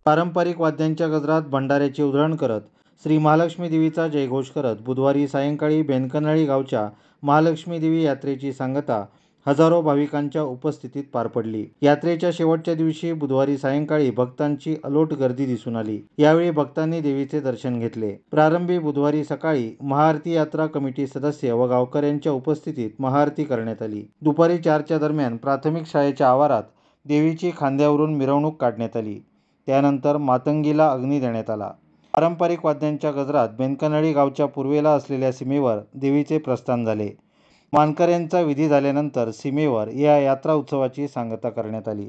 पारंपरिक वाद्यांच्या गजरात भंडाऱ्याची उधळण करत श्री महालक्ष्मी देवीचा जयघोष करत बुधवारी सायंकाळी बेनकनळी गावच्या महालक्ष्मी देवी यात्रेची सांगता हजारो भाविकांच्या उपस्थितीत पार पडली। यात्रेच्या शेवटच्या दिवशी बुधवारी सायंकाळी भक्तांची अलोट गर्दी दिसून आली। यावेळी भक्तांनी देवीचे दर्शन घेतले। प्रारंभी बुधवारी सकाळी महाआरती यात्रा कमिटी सदस्य व गावकऱ्यांच्या उपस्थितीत महाआरती करण्यात आली। दुपारी 4च्या दरम्यान प्राथमिक शाळेच्या आवारात देवीची खांद्यावरून मिरवणूक काढण्यात आली। त्यानंतर मातंगीला अग्नी देण्यात आला। पारंपरिक वाद्यांच्या गजरात बेनकनळी गावच्या पूर्वेला असलेल्या सीमेवर देवीचे प्रस्थान झाले। मानकऱ्यांचा विधी झाल्यानंतर सीमेवर या यात्रा उत्सवाची सांगता करण्यात आली।